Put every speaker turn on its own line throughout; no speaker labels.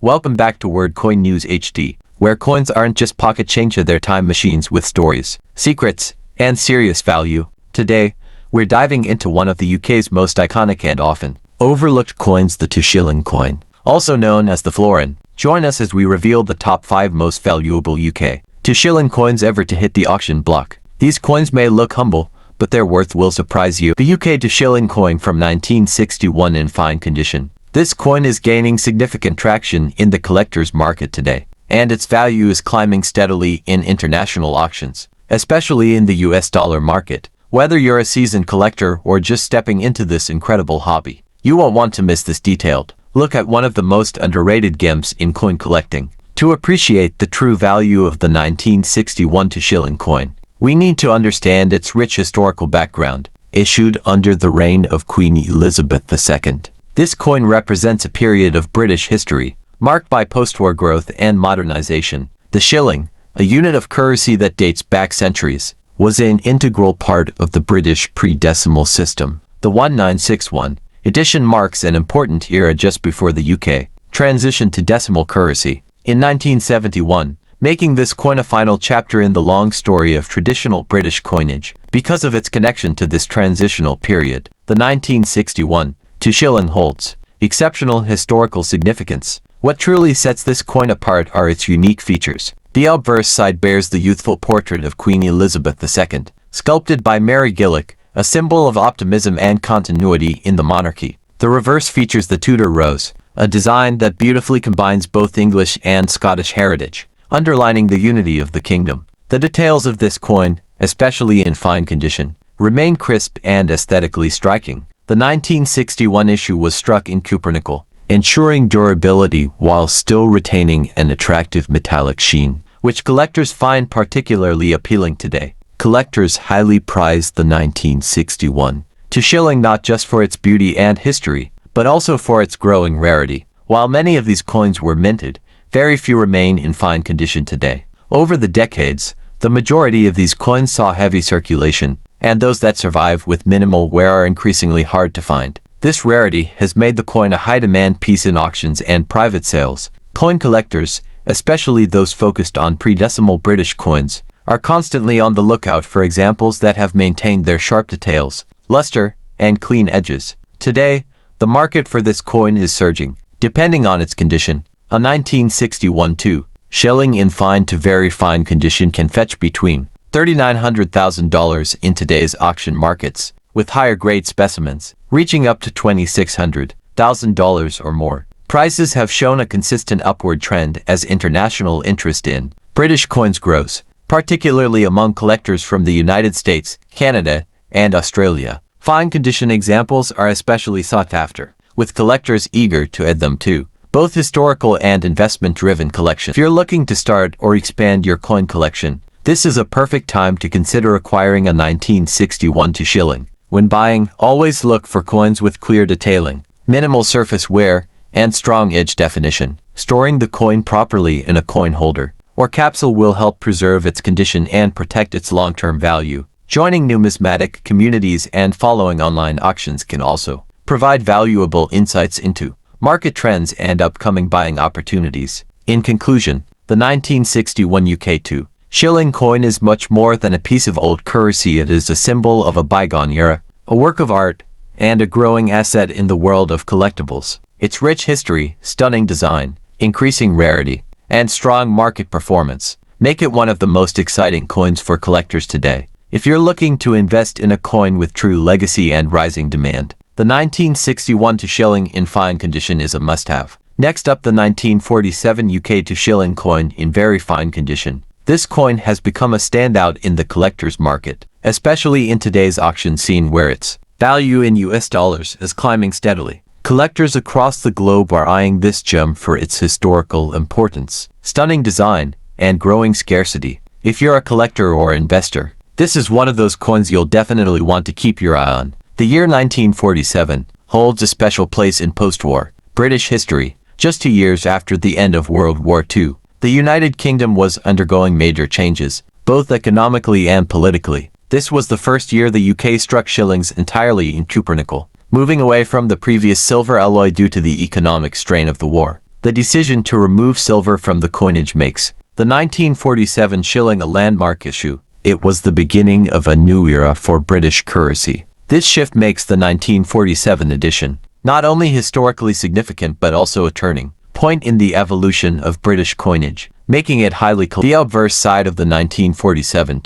Welcome back to Word Coin News HD, where coins aren't just pocket change, they're time machines with stories, secrets, and serious value. Today, we're diving into one of the UK's most iconic and often overlooked coins, the 2 shilling coin, also known as the florin. Join us as we reveal the top 5 most valuable UK 2 shilling coins ever to hit the auction block. These coins may look humble, but their worth will surprise you. The UK 2 shilling coin from 1961 in fine condition. This coin is gaining significant traction in the collector's market today, and its value is climbing steadily in international auctions, especially in the US dollar market. Whether you're a seasoned collector or just stepping into this incredible hobby, you won't want to miss this detailed look at one of the most underrated gems in coin collecting. To appreciate the true value of the 1961 2 shilling coin, we need to understand its rich historical background. Issued under the reign of Queen Elizabeth II, this coin represents a period of British history, marked by post-war growth and modernization. The shilling, a unit of currency that dates back centuries, was an integral part of the British pre-decimal system. The 1961 edition marks an important era just before the UK transitioned to decimal currency in 1971, making this coin a final chapter in the long story of traditional British coinage. Because of its connection to this transitional period, the 1961 2 shilling holds exceptional historical significance. What truly sets this coin apart are its unique features. The obverse side bears the youthful portrait of Queen Elizabeth II, sculpted by Mary Gillick, a symbol of optimism and continuity in the monarchy. The reverse features the Tudor rose, a design that beautifully combines both English and Scottish heritage, underlining the unity of the kingdom. The details of this coin, especially in fine condition, remain crisp and aesthetically striking. The 1961 issue was struck in cupronickel, ensuring durability while still retaining an attractive metallic sheen, which collectors find particularly appealing today. Collectors highly prize the 1961 2 shilling not just for its beauty and history, but also for its growing rarity. While many of these coins were minted, very few remain in fine condition today. Over the decades, the majority of these coins saw heavy circulation, and those that survive with minimal wear are increasingly hard to find. This rarity has made the coin a high-demand piece in auctions and private sales. Coin collectors, especially those focused on pre-decimal British coins, are constantly on the lookout for examples that have maintained their sharp details, luster, and clean edges. Today, the market for this coin is surging, depending on its condition. A 1961 2 shilling in fine to very fine condition can fetch between $3,900,000 in today's auction markets, with higher grade specimens reaching up to $26,000 or more. Prices have shown a consistent upward trend as international interest in British coins grows, particularly among collectors from the United States, Canada, and Australia. Fine condition examples are especially sought after, with collectors eager to add them to both historical and investment-driven collections. If you're looking to start or expand your coin collection, this is a perfect time to consider acquiring a 1961 2 shilling. When buying, always look for coins with clear detailing, minimal surface wear, and strong edge definition. Storing the coin properly in a coin holder or capsule will help preserve its condition and protect its long-term value. Joining numismatic communities and following online auctions can also provide valuable insights into market trends and upcoming buying opportunities. In conclusion, the 1961 UK 2 shilling coin is much more than a piece of old currency. It is a symbol of a bygone era, a work of art, and a growing asset in the world of collectibles. Its rich history, stunning design, increasing rarity, and strong market performance make it one of the most exciting coins for collectors today. If you're looking to invest in a coin with true legacy and rising demand, the 1961 2 shilling in fine condition is a must-have. Next up, the 1947 UK 2 shilling coin in very fine condition. This coin has become a standout in the collector's market, especially in today's auction scene where its value in US dollars is climbing steadily. Collectors across the globe are eyeing this gem for its historical importance, stunning design, and growing scarcity. If you're a collector or investor, this is one of those coins you'll definitely want to keep your eye on. The year 1947 holds a special place in post-war British history. Just 2 years after the end of World War II, the United Kingdom was undergoing major changes, both economically and politically. This was the first year the UK struck shillings entirely in cupronickel, moving away from the previous silver alloy due to the economic strain of the war. the decision to remove silver from the coinage makes the 1947 shilling a landmark issue. It was the beginning of a new era for British currency. This shift makes the 1947 edition not only historically significant but also a turning point in the evolution of British coinage, making it highly collectible. The obverse side of the 1947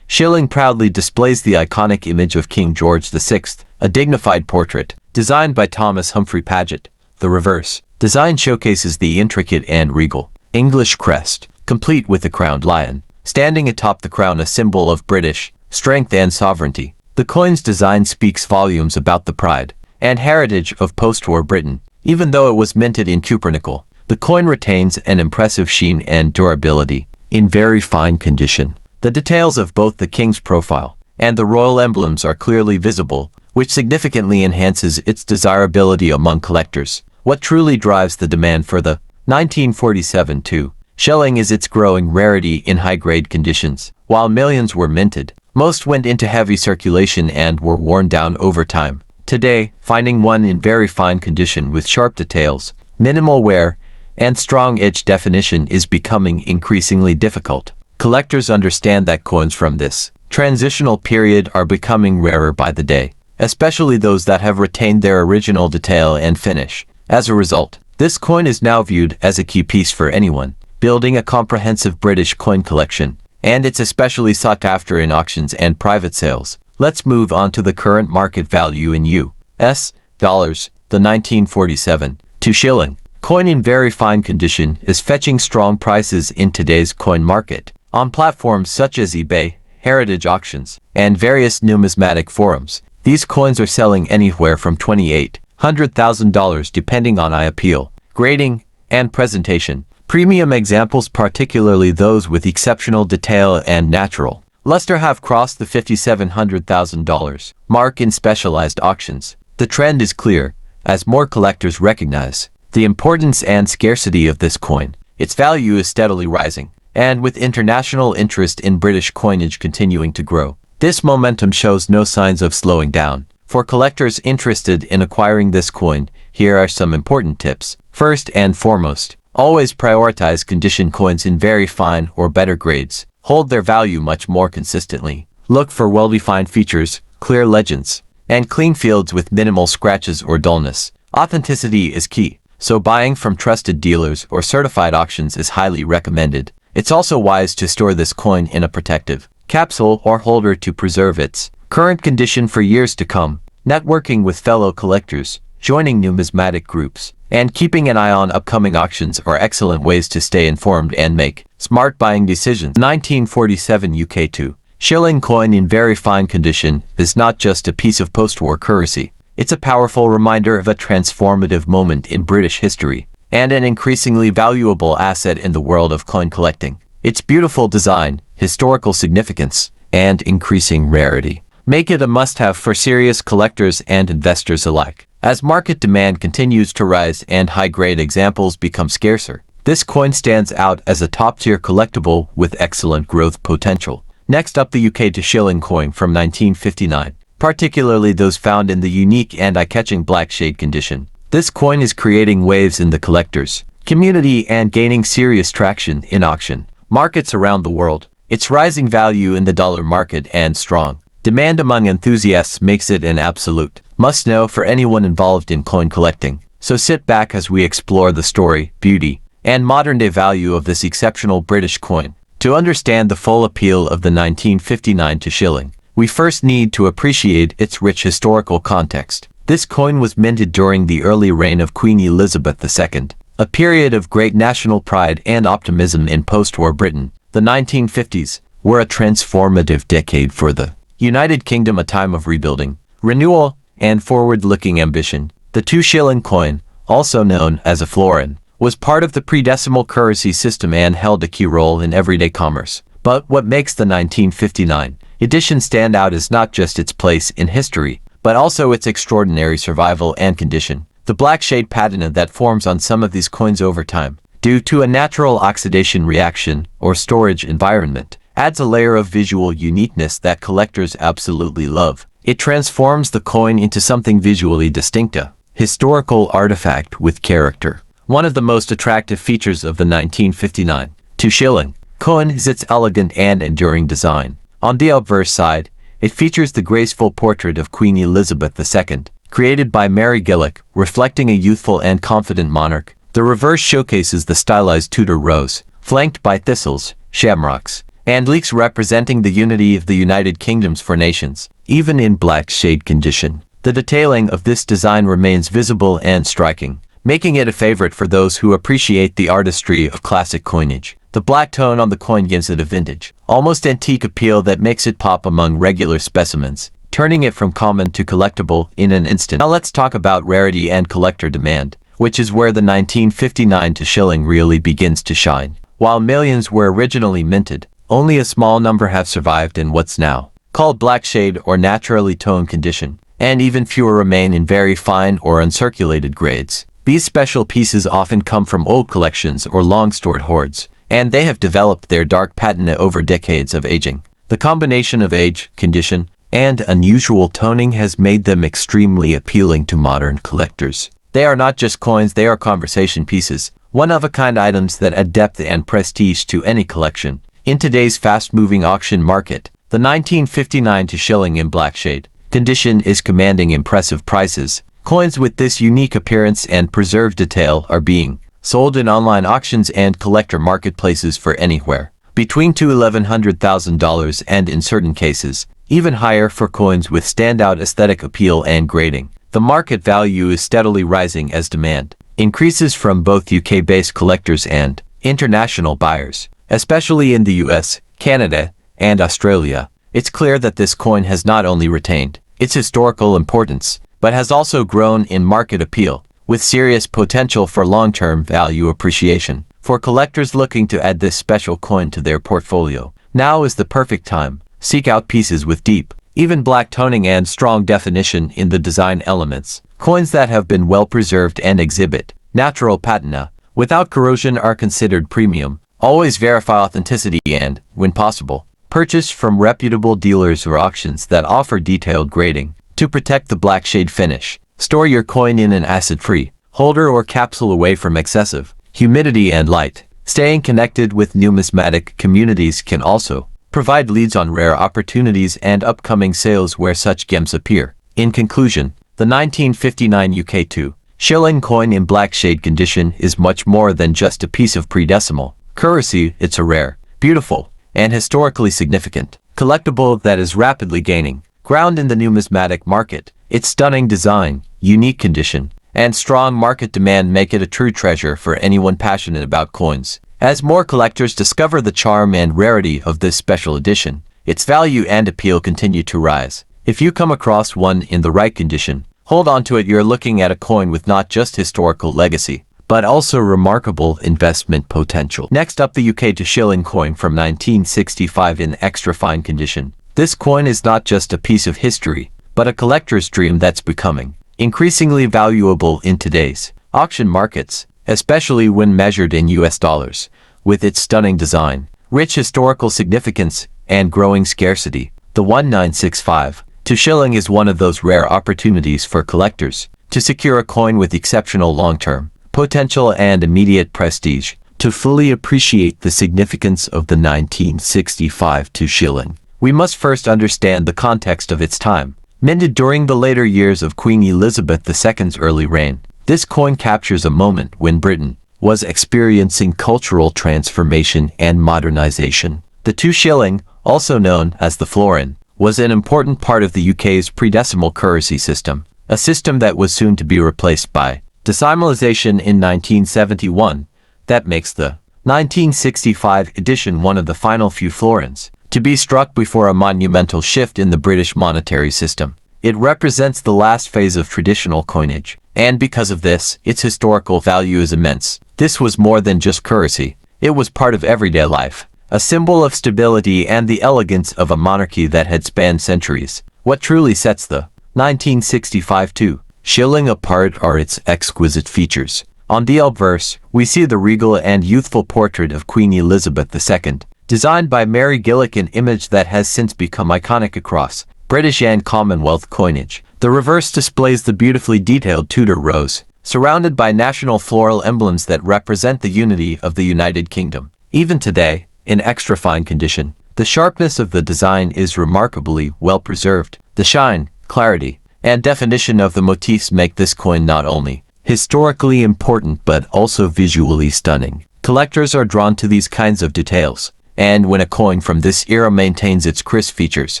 shilling proudly displays the iconic image of King George VI, a dignified portrait, designed by Thomas Humphrey Paget. The reverse design showcases the intricate and regal English crest, complete with a crowned lion, standing atop the crown, a symbol of British strength and sovereignty. The coin's design speaks volumes about the pride and heritage of post-war Britain. Even though it was minted in cupronickel, the coin retains an impressive sheen and durability, in very fine condition. The details of both the king's profile and the royal emblems are clearly visible, which significantly enhances its desirability among collectors. What truly drives the demand for the 1947 shilling is its growing rarity in high-grade conditions. While millions were minted, most went into heavy circulation and were worn down over time. Today, finding one in very fine condition with sharp details, minimal wear, and strong edge definition is becoming increasingly difficult. Collectors understand that coins from this transitional period are becoming rarer by the day, especially those that have retained their original detail and finish. As a result, this coin is now viewed as a key piece for anyone building a comprehensive British coin collection, and it's especially sought after in auctions and private sales. Let's move on to the current market value in US dollars. The 1947 shilling coin in very fine condition is fetching strong prices in today's coin market. On platforms such as eBay, heritage auctions, and various numismatic forums, these coins are selling anywhere from $2,800,000 depending on eye appeal, grading, and presentation. Premium examples, particularly those with exceptional detail and natural luster, have crossed the $5,700,000 mark in specialized auctions. The trend is clear, as more collectors recognize the importance and scarcity of this coin. Its value is steadily rising, and with international interest in British coinage continuing to grow, this momentum shows no signs of slowing down. For collectors interested in acquiring this coin, here are some important tips. First and foremost, always prioritize condition coins in very fine or better grades. Hold their value much more consistently. Look for well-defined features, clear legends, and clean fields with minimal scratches or dullness. Authenticity is key, so buying from trusted dealers or certified auctions is highly recommended. It's also wise to store this coin in a protective capsule or holder to preserve its current condition for years to come. Networking with fellow collectors, joining numismatic groups, and keeping an eye on upcoming auctions are excellent ways to stay informed and make smart buying decisions. 1947 UK shilling coin in very fine condition is not just a piece of post-war currency. It's a powerful reminder of a transformative moment in British history, and an increasingly valuable asset in the world of coin collecting. Its beautiful design, historical significance, and increasing rarity make it a must-have for serious collectors and investors alike. As market demand continues to rise and high-grade examples become scarcer, this coin stands out as a top-tier collectible with excellent growth potential. Next up, the UK shilling coin from 1959, particularly those found in the unique and eye-catching black shade condition. This coin is creating waves in the collectors community and gaining serious traction in auction markets around the world. Its rising value in the dollar market and strong demand among enthusiasts makes it an absolute must-know for anyone involved in coin collecting. So sit back as we explore the story, beauty, and modern-day value of this exceptional British coin. To understand the full appeal of the 1959 shilling, we first need to appreciate its rich historical context. This coin was minted during the early reign of Queen Elizabeth II, a period of great national pride and optimism in post-war Britain. The 1950s were a transformative decade for the United Kingdom, a time of rebuilding, renewal, and forward-looking ambition. The 2 shilling coin, also known as a florin, was part of the pre-decimal currency system and held a key role in everyday commerce. But what makes the 1959 edition stand out is not just its place in history, but also its extraordinary survival and condition. The black shade patina that forms on some of these coins over time, due to a natural oxidation reaction or storage environment, adds a layer of visual uniqueness that collectors absolutely love. It transforms the coin into something visually distinct, a historical artifact with character. One of the most attractive features of the 1959 2 shilling coin is its elegant and enduring design. On the obverse side, it features the graceful portrait of Queen Elizabeth II, created by Mary Gillick, reflecting a youthful and confident monarch. The reverse showcases the stylized Tudor rose, flanked by thistles, shamrocks, and leeks representing the unity of the United Kingdom's four nations. Even in black shade condition, the detailing of this design remains visible and striking, making it a favorite for those who appreciate the artistry of classic coinage. The black tone on the coin gives it a vintage, almost antique appeal that makes it pop among regular specimens, turning it from common to collectible in an instant. Now let's talk about rarity and collector demand, which is where the 1959 2 shilling really begins to shine. While millions were originally minted, only a small number have survived in what's now called black shade or naturally toned condition, and even fewer remain in very fine or uncirculated grades. These special pieces often come from old collections or long-stored hoards, and they have developed their dark patina over decades of aging. The combination of age, condition, and unusual toning has made them extremely appealing to modern collectors. They are not just coins, they are conversation pieces, one-of-a-kind items that add depth and prestige to any collection. In today's fast-moving auction market, the 1959 2 shilling in black shade condition is commanding impressive prices. Coins with this unique appearance and preserved detail are being sold in online auctions and collector marketplaces for anywhere between $1,100,000 and, in certain cases, even higher for coins with standout aesthetic appeal and grading. The market value is steadily rising as demand increases from both UK-based collectors and international buyers, especially in the US, Canada, and Australia. It's clear that this coin has not only retained its historical importance, but has also grown in market appeal, with serious potential for long-term value appreciation. For collectors looking to add this special coin to their portfolio, now is the perfect time. Seek out pieces with deep, even black toning and strong definition in the design elements. Coins that have been well preserved and exhibit natural patina without corrosion are considered premium. Always verify authenticity and, when possible, purchase from reputable dealers or auctions that offer detailed grading. To protect the black shade finish, store your coin in an acid-free holder or capsule away from excessive humidity and light. Staying connected with numismatic communities can also provide leads on rare opportunities and upcoming sales where such gems appear. In conclusion, the 1959 UK 2 shilling coin in black shade condition is much more than just a piece of pre-decimal currency. It's a rare, beautiful, and historically significant collectible that is rapidly gaining ground in the numismatic market. Its stunning design, unique condition, and strong market demand make it a true treasure for anyone passionate about coins. As more collectors discover the charm and rarity of this special edition, its value and appeal continue to rise. If you come across one in the right condition, hold on to it. You're looking at a coin with not just historical legacy, but also remarkable investment potential. Next up, the UK 2 shilling coin from 1965 in extra fine condition. This coin is not just a piece of history, but a collector's dream that's becoming increasingly valuable in today's auction markets, especially when measured in US dollars. With its stunning design, rich historical significance, and growing scarcity, the 1965 2 shilling is one of those rare opportunities for collectors to secure a coin with exceptional long-term potential and immediate prestige. To fully appreciate the significance of the 1965 2 shilling, we must first understand the context of its time. Minted during the later years of Queen Elizabeth II's early reign, this coin captures a moment when Britain was experiencing cultural transformation and modernization. The 2 shilling, also known as the florin, was an important part of the UK's pre-decimal currency system, a system that was soon to be replaced by decimalization in 1971. That makes the 1965 edition one of the final few florins to be struck before a monumental shift in the British monetary system. It represents the last phase of traditional coinage, and because of this, its historical value is immense. This was more than just currency. It was part of everyday life, a symbol of stability and the elegance of a monarchy that had spanned centuries. What truly sets the 1965 2 shilling apart are its exquisite features. On the obverse, we see the regal and youthful portrait of Queen Elizabeth II, designed by Mary Gillick, an image that has since become iconic across British and Commonwealth coinage. The reverse displays the beautifully detailed Tudor rose, surrounded by national floral emblems that represent the unity of the United Kingdom. Even today, in extra fine condition, the sharpness of the design is remarkably well preserved. The shine, clarity, and definition of the motifs make this coin not only historically important but also visually stunning. Collectors are drawn to these kinds of details, and when a coin from this era maintains its crisp features,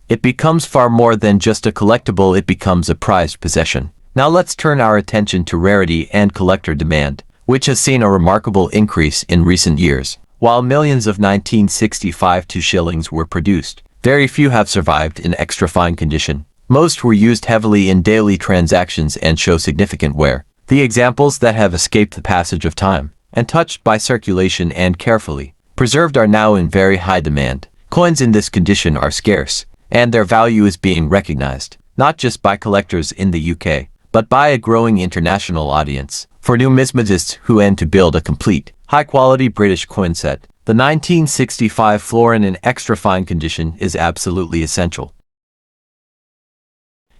it becomes far more than just a collectible, it becomes a prized possession. Now let's turn our attention to rarity and collector demand, which has seen a remarkable increase in recent years. While millions of 1965 shillings were produced, very few have survived in extra fine condition. Most were used heavily in daily transactions and show significant wear. The examples that have escaped the passage of time, and touched by circulation and carefully preserved are now in very high demand. Coins in this condition are scarce, and their value is being recognized, not just by collectors in the UK, but by a growing international audience. For numismatists who aim to build a complete, high-quality British coin set, the 1965 florin in extra fine condition is absolutely essential.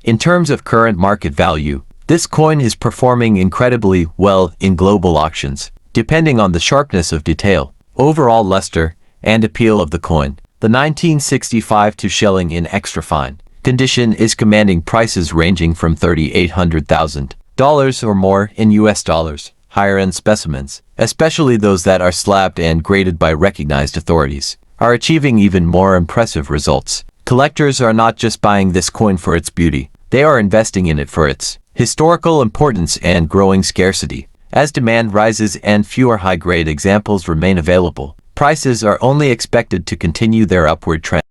In terms of current market value, this coin is performing incredibly well in global auctions, depending on the sharpness of detail, overall luster, and appeal of the coin. The 1965 shilling in extra fine condition is commanding prices ranging from $3,800,000 or more in US dollars. Higher-end specimens, especially those that are slabbed and graded by recognized authorities, are achieving even more impressive results. Collectors are not just buying this coin for its beauty, they are investing in it for its historical importance and growing scarcity. As demand rises and fewer high-grade examples remain available, prices are only expected to continue their upward trend.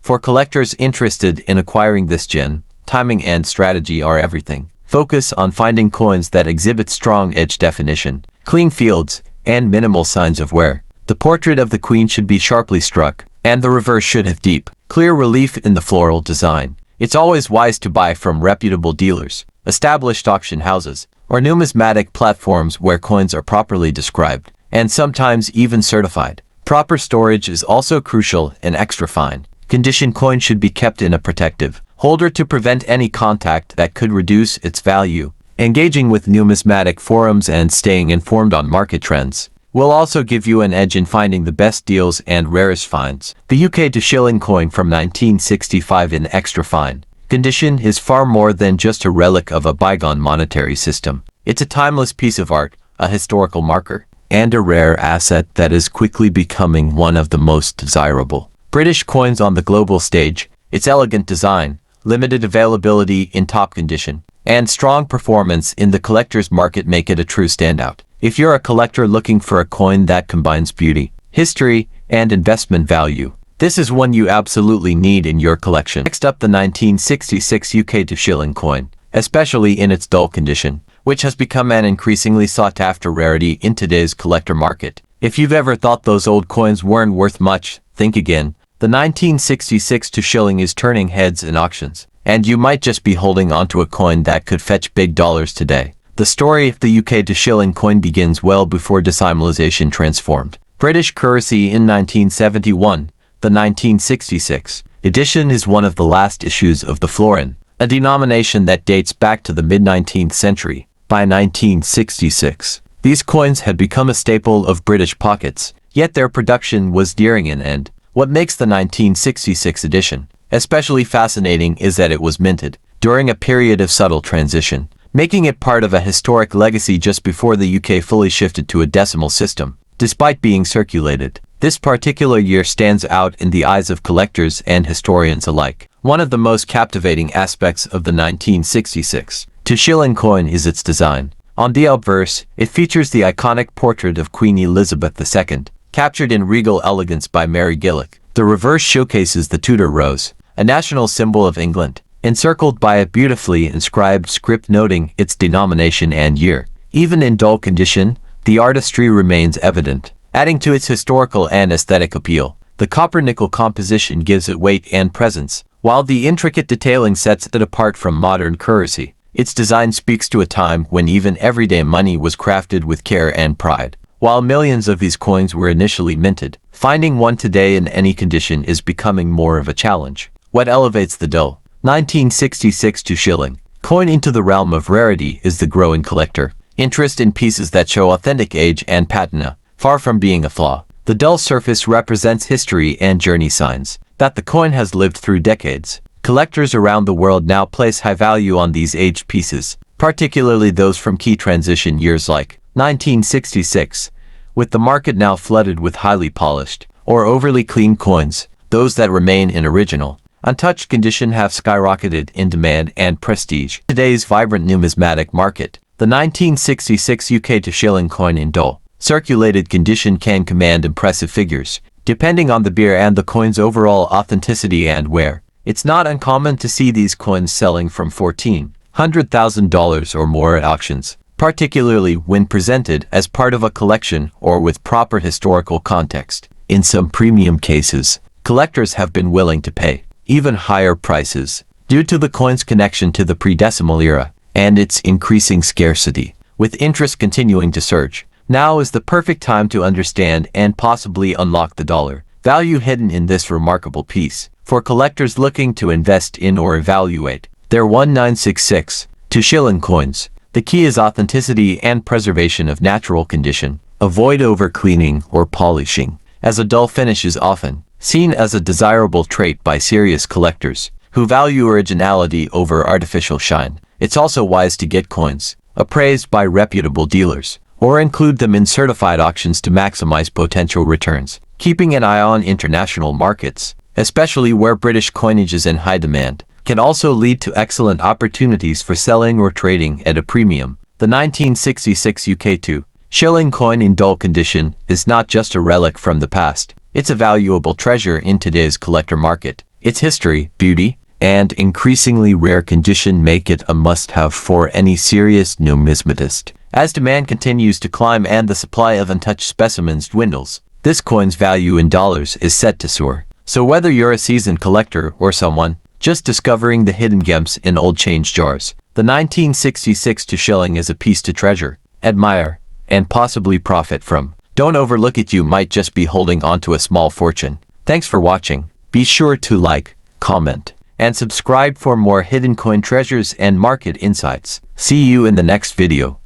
For collectors interested in acquiring this gem, timing and strategy are everything. Focus on finding coins that exhibit strong edge definition, clean fields, and minimal signs of wear. The portrait of the queen should be sharply struck, and the reverse should have deep, clear relief in the floral design. It's always wise to buy from reputable dealers, established auction houses, or numismatic platforms where coins are properly described, and sometimes even certified. Proper storage is also crucial in extra fine condition. Coin should be kept in a protective holder to prevent any contact that could reduce its value. Engaging with numismatic forums and staying informed on market trends will also give you an edge in finding the best deals and rarest finds. The UK shilling coin from 1965 in extra fine condition is far more than just a relic of a bygone monetary system. It's a timeless piece of art, a historical marker, and a rare asset that is quickly becoming one of the most desirable British coins on the global stage. Its elegant design, limited availability in top condition, and strong performance in the collector's market make it a true standout. If you're a collector looking for a coin that combines beauty, history, and investment value, this is one you absolutely need in your collection. Next up, the 1966 UK shilling coin, especially in its dull condition, which has become an increasingly sought-after rarity in today's collector market. If you've ever thought those old coins weren't worth much, think again. The 1966 shilling is turning heads in auctions, and you might just be holding onto a coin that could fetch big dollars today. The story of the UK shilling coin begins well before decimalization transformed British currency in 1971. The 1966 edition is one of the last issues of the florin, a denomination that dates back to the mid-19th century. By 1966, these coins had become a staple of British pockets, yet their production was nearing an end. What makes the 1966 edition especially fascinating is that it was minted during a period of subtle transition, making it part of a historic legacy just before the UK fully shifted to a decimal system. Despite being circulated, this particular year stands out in the eyes of collectors and historians alike. One of the most captivating aspects of the 1966 shilling coin is its design. On the obverse, it features the iconic portrait of Queen Elizabeth II, captured in regal elegance by Mary Gillick. The reverse showcases the Tudor rose, a national symbol of England, encircled by a beautifully inscribed script noting its denomination and year. Even in dull condition, the artistry remains evident, adding to its historical and aesthetic appeal. The copper-nickel composition gives it weight and presence, while the intricate detailing sets it apart from modern currency. Its design speaks to a time when even everyday money was crafted with care and pride. While millions of these coins were initially minted, finding one today in any condition is becoming more of a challenge. What elevates the dull 1966 shilling coin into the realm of rarity is the growing collector interest in pieces that show authentic age and patina, far from being a flaw. The dull surface represents history and journey signs that the coin has lived through decades. Collectors around the world now place high value on these aged pieces, particularly those from key transition years like 1966, with the market now flooded with highly polished or overly clean coins. Those that remain in original, untouched condition have skyrocketed in demand and prestige. Today's vibrant numismatic market, the 1966 UK to shilling coin in dull circulated condition can command impressive figures, depending on the beer and the coin's overall authenticity and wear. It's not uncommon to see these coins selling from $1,400,000 or more at auctions, particularly when presented as part of a collection or with proper historical context. In some premium cases, collectors have been willing to pay even higher prices due to the coin's connection to the pre-decimal era and its increasing scarcity. With interest continuing to surge, now is the perfect time to understand and possibly unlock the dollar value hidden in this remarkable piece. For collectors looking to invest in or evaluate their 1966 to shilling coins, the key is authenticity and preservation of natural condition. Avoid over-cleaning or polishing, as a dull finish is often seen as a desirable trait by serious collectors who value originality over artificial shine. It's also wise to get coins appraised by reputable dealers or include them in certified auctions to maximize potential returns. Keeping an eye on international markets, especially where British coinage is in high demand, can also lead to excellent opportunities for selling or trading at a premium. The 1966 UK 2 shilling coin in dull condition is not just a relic from the past, it's a valuable treasure in today's collector market. Its history, beauty, and increasingly rare condition make it a must-have for any serious numismatist. As demand continues to climb and the supply of untouched specimens dwindles, this coin's value in dollars is set to soar. So whether you're a seasoned collector or someone just discovering the hidden gems in old change jars, the 1966 to shilling is a piece to treasure, admire, and possibly profit from. Don't overlook it, you might just be holding onto a small fortune. Thanks for watching. Be sure to like, comment, and subscribe for more hidden coin treasures and market insights. See you in the next video.